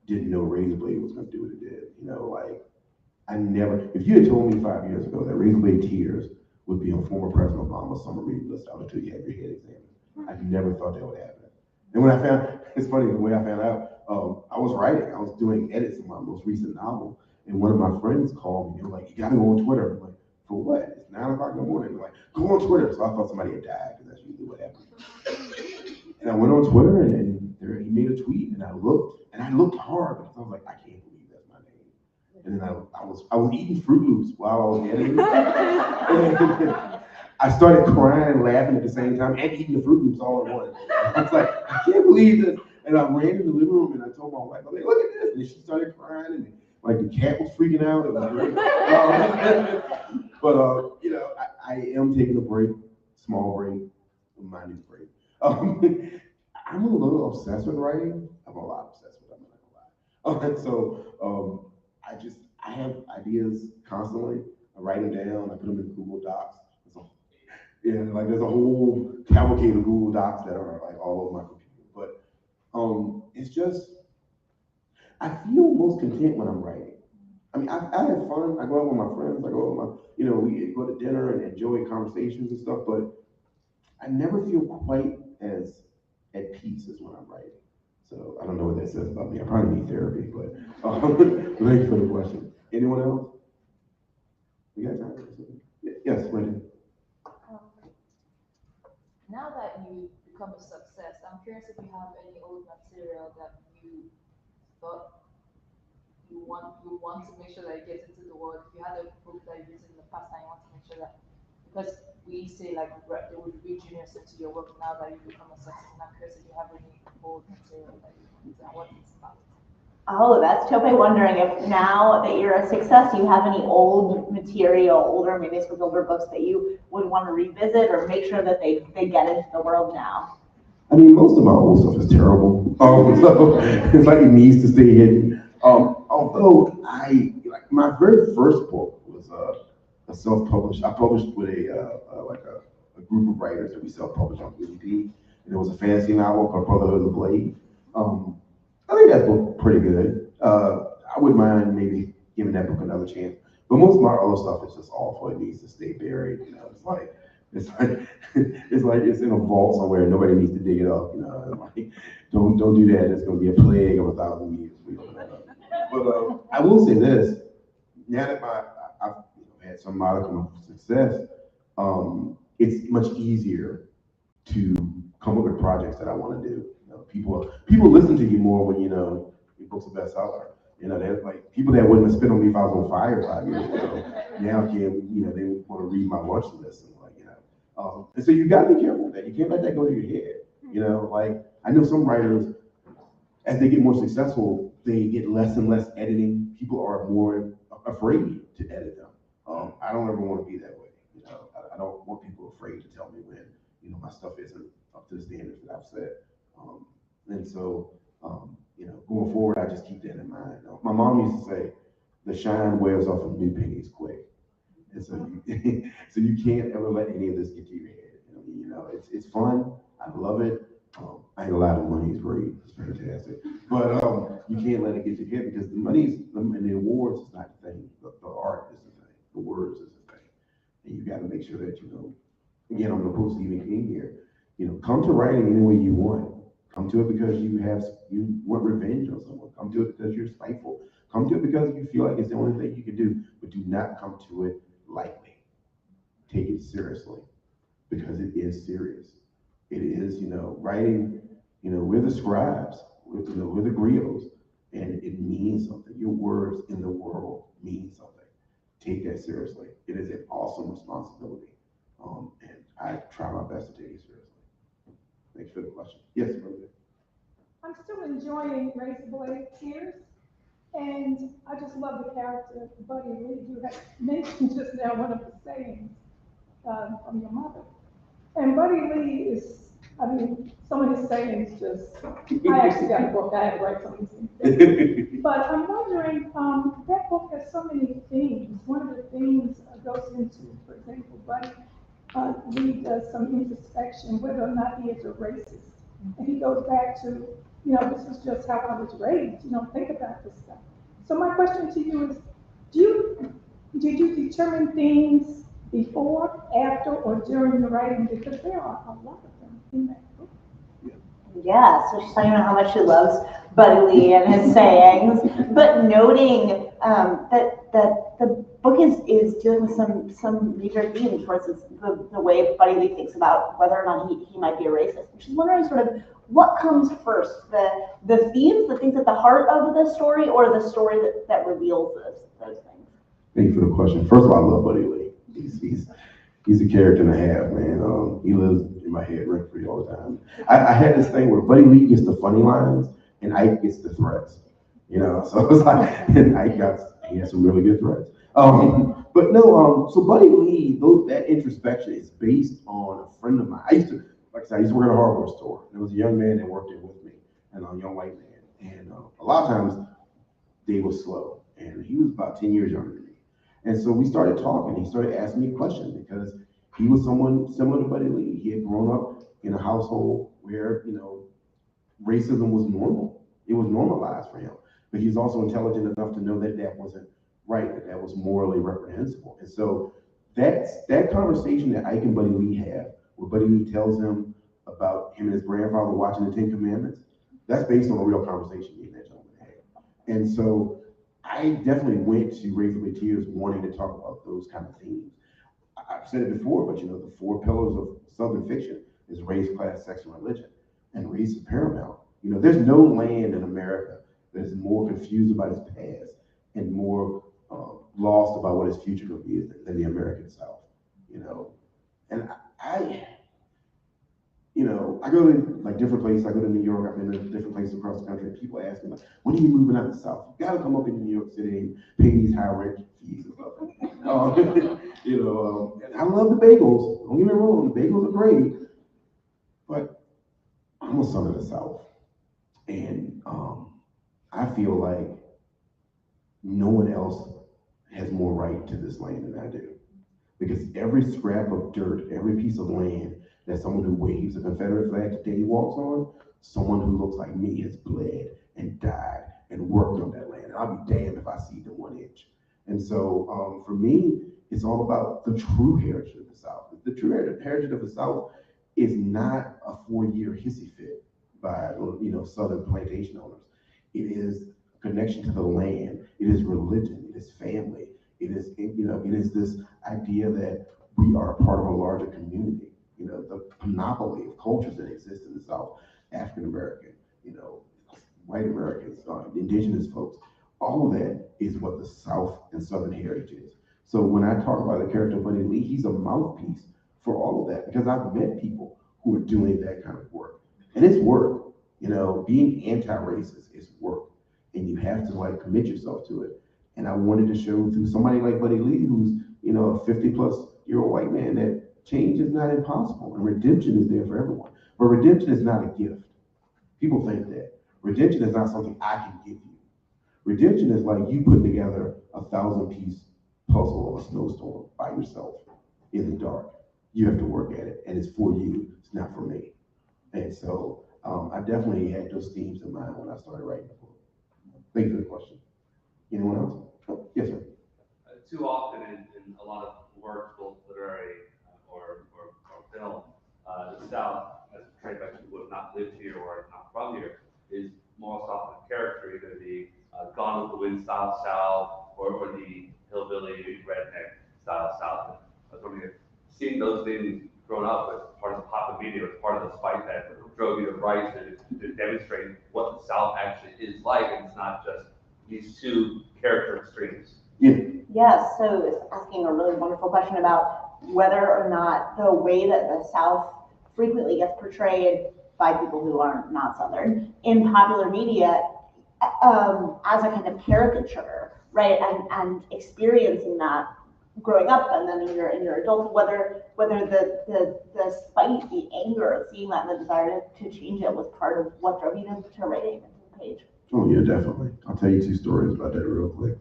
didn't know Razorblade was going to do what it did. If you had told me 5 years ago that Razorblade Tears would be on former President Obama's summer reading list until you had your head examined, I never thought that would happen. And when I found, it's funny, the way I found out, I was doing edits in my most recent novel, and one of my friends called me, they were like, you gotta go on Twitter. I'm like, for what? It's 9 o'clock in the morning. They're like, go on Twitter. So I thought somebody had died, because that's usually what happens. And I went on Twitter, and he made a tweet, and I looked hard, because I was like, I can't believe that's my name. And then I was eating Fruit Loops while I was editing. And I started crying and laughing at the same time, and eating the Fruit Loops all at once. I was like, I can't believe this. And I ran in the living room, and I told my wife, I was like, look at this. And she started crying, and like the cat was freaking out. It was great. But I am taking a break, small break, my new break. I'm a little obsessed with writing. I'm a lot obsessed with it, I'm not gonna lie. So I have ideas constantly. I write them down, I put them in Google Docs. There's a whole cavalcade of Google Docs that are like all over my computer. But it's just, I feel most content when I'm writing. I mean, I have fun. I go out with my friends. I go out with we go to dinner and enjoy conversations and stuff. But I never feel quite as at peace as when I'm writing. So I don't know what that says about me. I probably need therapy. But thank you for the question. Anyone else? You got time? Yes, Wendy. Now that you become a success, I'm curious if you have any old material that you thought you want to make sure that it gets into the world. If you had a book that you used in the past and you want to make sure that, because we say like they would read juniors into your work now that you become a success. And I'm curious if you have any old material that you want and what it's about. Oh, that's Tope wondering if now that you're a success, you have any old material, older manuscripts, older books that you would want to revisit or make sure that they get into the world now. I mean, most of my old stuff is terrible. So it's like it needs to stay hidden. Although my very first book was a self-published. I published with a group of writers that we self-published on PDP, and it was a fantasy novel called Brotherhood of the Blade. I think that book pretty good. I wouldn't mind maybe giving that book another chance. But most of my other stuff is just awful. It needs to stay buried. It's like It's like it's in a vault somewhere. Nobody needs to dig it up. You know, like, don't do that. It's going to be a plague of 1,000 years. We don't know. But I will say this: now that I've had some modicum of success, it's much easier to come up with projects that I want to do. You know, people listen to you more when your book's a bestseller. They're like people that wouldn't have spit on me if I was on fire 5 years ago. Now they want to read my lunch list and and so you got to be careful with that. You can't let that go to your head. Like I know some writers, as they get more successful, they get less and less editing. People are more afraid to edit them. I don't ever want to be that way. I don't want people afraid to tell me when my stuff isn't up to the standards that I've set. And so going forward, I just keep that in mind. My mom used to say, "The shine wears off of new pennies quick." And so you can't ever let any of this get to your head. It's fun. I love it. I ain't a lot of money. It's great. It's fantastic. But you can't let it get to your head because the money and the awards is not the thing. The art is the thing. The words is the thing. And you got to make sure that again, I'm gonna quote Stephen King here. Come to writing any way you want. Come to it because you want revenge on someone. Come to it because you're spiteful. Come to it because you feel like it's the only thing you can do. But do not come to it lightly. Take it seriously because it is serious. It is, writing, we're the scribes, we're the griots, and it means something. Your words in the world mean something. Take that seriously. It is an awesome responsibility. And I try my best to take it seriously. Thanks for the question. Yes, brother. I'm still enjoying Razorblade Tears, and I just love the character of Buddy Lee. You had mentioned just now one of the sayings from your mother. And Buddy Lee is, some of his sayings just, I actually got a book, I had to write some of these things. But I'm wondering, that book has so many themes. One of the themes goes into, for example, Buddy Lee does some introspection, whether or not he is a racist. And he goes back to, this is just how I was raised, think about this stuff. So my question to you is, did you determine themes before, after, or during the writing? Because there are a lot of them in that book. Yeah, so she's talking about how much she loves Buddy Lee and his sayings, but noting that the book is dealing with some major themes. For instance, the way Buddy Lee thinks about whether or not he might be a racist. She's wondering sort of what comes first, the themes, the things at the heart of the story, or the story that reveals those things. Thank you for the question. First of all, I love Buddy Lee. He's a character and a half, man. He lives in my head rent free all the time. I had this thing where Buddy Lee gets the funny lines and Ike gets the threats. So it's like, and he has some really good threats. But no, so Buddy Lee, that introspection is based on a friend of mine. I used to work at a hardware store. There was a young man that worked there with me, and a young white man. And a lot of times they were slow, and he was about 10 years younger than me. And so we started talking. He started asking me questions because he was someone similar to Buddy Lee. He had grown up in a household where, racism was normal. It was normalized for him. But he was also intelligent enough to know that that wasn't right, that was morally reprehensible. And so that conversation that Ike and Buddy Lee have, where Buddy Lee tells him about him and his grandfather watching the Ten Commandments, that's based on a real conversation me and that gentleman had. And so I definitely went to Razorblade Tears wanting to talk about those kind of themes. I've said it before, but the 4 pillars of Southern fiction is race, class, sex, and religion. And race is paramount. There's no land in America that is more confused about its past and more lost about what its future will be than the American South. And I go to different places. I go to New York. I've been to different places across the country. People ask me, when are you moving out of the South? You got to come up into New York City and pay these high rent fees and stuff. And I love the bagels. Don't get me wrong, the bagels are great, but I'm a son of the South, and I feel like no one else has more right to this land than I do, because every scrap of dirt, every piece of land that someone who waves a Confederate flag today walks on, someone who looks like me has bled and died and worked on that land. And I'll be damned if I see them 1 inch. And so for me, it's all about the true heritage of the South. The true heritage of the South is not a 4-year hissy fit by Southern plantation owners. It is a connection to the land. It is religion. It is family. It is this idea that we are a part of a larger community. The panoply of cultures that exist in the South, African American, white Americans, indigenous folks, all of that is what the South and Southern heritage is. So when I talk about the character of Buddy Lee, he's a mouthpiece for all of that, because I've met people who are doing that kind of work. And it's work. Being anti-racist is work. And you have to commit yourself to it. And I wanted to show through somebody like Buddy Lee, who's, a 50-plus-year-old white man, that change is not impossible and redemption is there for everyone. But redemption is not a gift. People think that. Redemption is not something I can give you. Redemption is like you putting together a 1,000-piece puzzle of a snowstorm by yourself in the dark. You have to work at it, and it's for you. It's not for me. And so I definitely had those themes in mind when I started writing the book. Thank you for the question. Anyone else? Oh, yes, sir. Too often in a lot of works, both literary or film, the South, as portrayed by people who have not lived here or not from here, is more often a character, either the Gone with the Wind style South or the hillbilly redneck style South. I was wondering if seeing those things grown up was part of the popular media, was part of the spike that drove you to write to demonstrate what the South actually is like, and it's not just these two character extremes. Yes, so it's asking a really wonderful question about whether or not the way that the South frequently gets portrayed by people who are not Southern in popular media as a kind of caricature, right? And experiencing that growing up and then in your adult, whether the spite, the anger, seeing that and the desire to change it was part of what drove you to writing the page. Oh yeah, definitely. I'll tell you 2 stories about that real quick.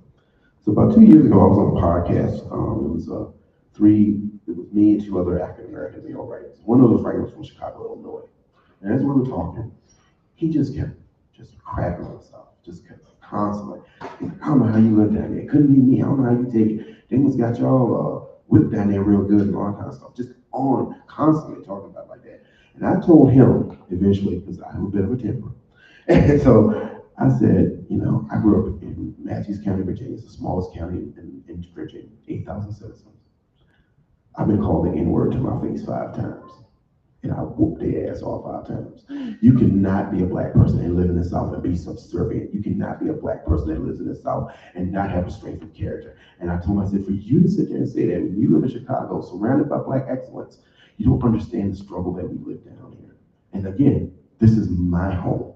So about 2 years ago, I was on a podcast. It was me and 2 other African American male writers. One of those writers was from Chicago, Illinois. And as we were talking, he just kept crapping us up, just kept constantly. I don't know how you live down there. It couldn't be me. I don't know how you take it. They must got y'all whipped down there real good and all that kind of stuff. Just on, constantly talking about it like that. And I told him eventually, because I have a bit of a temper. And so I said, I grew up in Matthews County, Virginia. It's the smallest county in Virginia, 8,000 citizens. I've been called the N-word to my face 5 times. And I whooped their ass all 5 times. You cannot be a black person and live in the South and be subservient. You cannot be a black person that lives in the South and not have a strength of character. And I told him, I said, for you to sit there and say that when you live in Chicago, surrounded by black excellence, you don't understand the struggle that we live down here. And again, this is my home.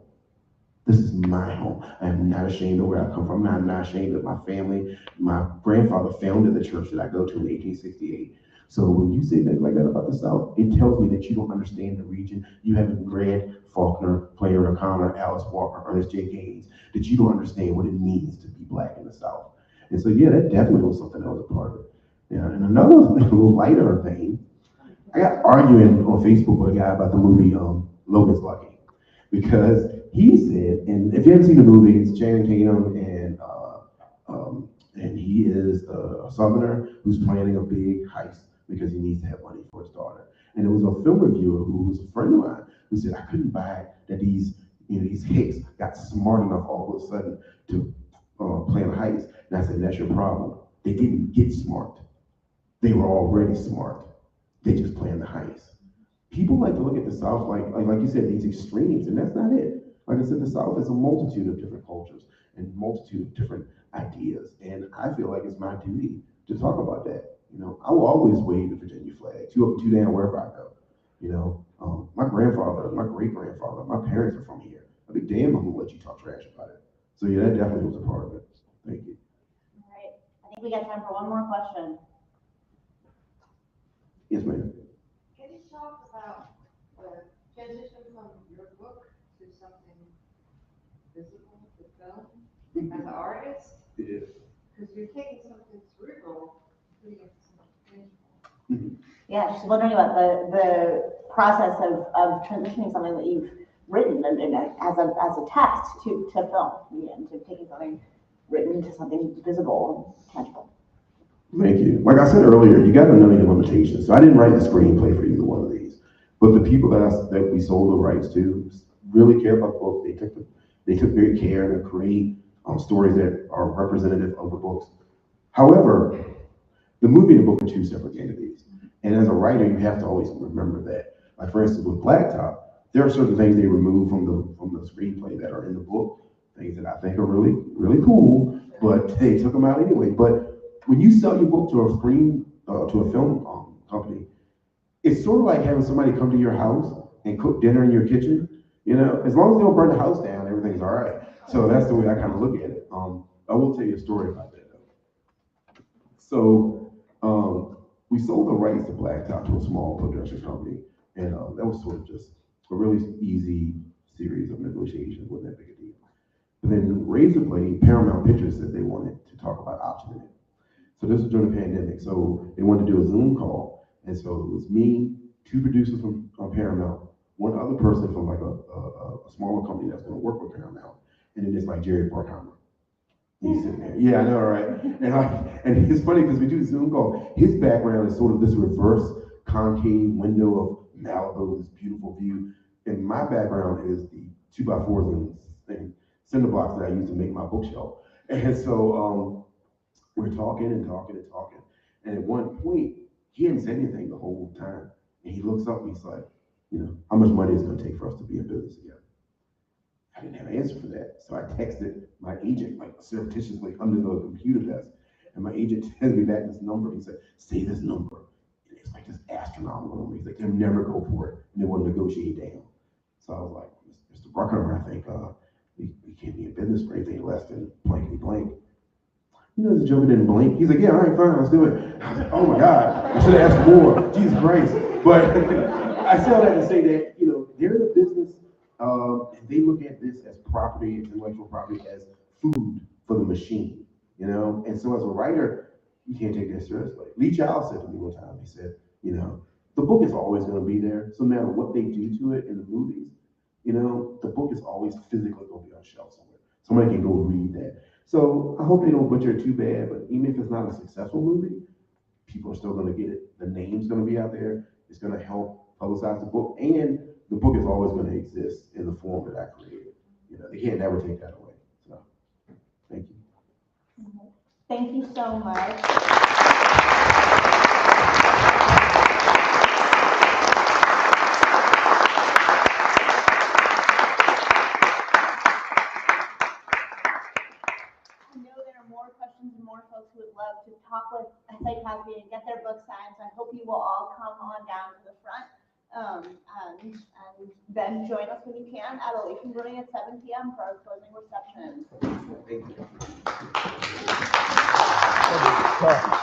This is my home. I am not ashamed of where I come from. I'm not ashamed of my family. My grandfather founded the church that I go to in 1868. So when you say things like that about the South, it tells me that you don't understand the region. You haven't read Faulkner, Player O'Connor, Alice Walker, Ernest J. Gaines, that you don't understand what it means to be black in the South. And so, yeah, that definitely was something that was a part of it. Yeah, and another little lighter vein, I got arguing on Facebook with a guy about the movie Logan's Lucky, because he said, and if you haven't seen the movie, it's Channing Tatum and he is a Southerner who's planning a big heist because he needs to have money for his daughter. And there was a film reviewer who was a friend of mine who said, I couldn't buy that these hicks got smart enough all of a sudden to plan a heist. And I said, that's your problem. They didn't get smart. They were already smart. They just planned the heist. People like to look at the South like you said, these extremes, and that's not it. Like I said, the South is a multitude of different cultures and multitude of different ideas. And I feel like it's my duty to talk about that. I will always wave the Virginia flag, 2 up and 2 down wherever I go. My grandfather, my great-grandfather, my parents are from here. I'd be damned if I'm gonna let you talk trash about it. So yeah, that definitely was a part of it. Thank you. All right, I think we got time for one more question. Yes, ma'am. Can you talk about the transition from your book to something visible to film as an artist? Yeah. Because you're taking something cerebral, putting it to something tangible. Yeah, just wondering about the process of transitioning something that you've written and as a text to film, and to taking something written to something visible and tangible. Thank you. Like I said earlier, you got to know your limitations. So I didn't write the screenplay for either one of these, but the people that we sold the rights to really care about the book. They took great care to create stories that are representative of the books. However, the movie and the book are two separate entities, and as a writer, you have to always remember that. Like for instance, with Blacktop, there are certain things they remove from the screenplay that are in the book, things that I think are really really cool, but they took them out anyway. But when you sell your book to a film company, it's sort of like having somebody come to your house and cook dinner in your kitchen. You know, as long as they don't burn the house down, everything's all right. So that's the way I kind of look at it. I will tell you a story about that though. So we sold the rights to Blacktop to a small production company, and that was sort of just a really easy series of negotiations. Wasn't that big a deal. But then Razor Blade, Paramount Pictures said they wanted to talk about optioning it. So this was during the pandemic, so they wanted to do a Zoom call, and so it was me, two producers from Paramount, one other person from like a smaller company that's going to work with Paramount, and then it's like Jerry Bruckheimer. He's sitting there. Yeah, I know, right? And it's funny because we do Zoom call. His background is sort of this reverse concave window of Malibu, this beautiful view, and my background is the 2x4s and cinder blocks that I use to make my bookshelf. And so we're talking and talking and talking, and at one point he hadn't said anything the whole time, and he looks up and he's like, you know, how much money is it going to take for us to be in business together? I didn't have an answer for that. So I texted my agent, like surreptitiously under the computer desk. And my agent tells me back this number. He said, say this number. And it's like this astronomical number. He's like, they'll never go for it. And they want to negotiate down. So I was like, Mr. Bruckheimer, I think we can't be in business for anything less than blankety blank. You know, the joke didn't blink. He's like, yeah, all right, fine, let's do it. I was like, oh my God, I should have asked more. Jesus Christ. But I say all that to say that, you know, they're in a business. And they look at this as property, intellectual property, as food for the machine, you know? And so as a writer, you can't take that seriously. Lee Child said to me one time, he said, you know, the book is always going to be there. So no matter what they do to it in the movies, you know, the book is always physically going to be on a shelf somewhere. Somebody can go read that. So I hope they don't butcher it too bad, but even if it's not a successful movie, people are still going to get it. The name's going to be out there. It's going to help publicize the book, and the book is always going to exist in the form that I created. You know, they can't never take that away. So, thank you. Thank you so much. I know there are more questions and more folks who would love to talk with Cosby and get their book signed. So I hope you will all come on down to the front. And then join us when you can at Elation Brewing at 7 p.m. for our closing reception. Thank you.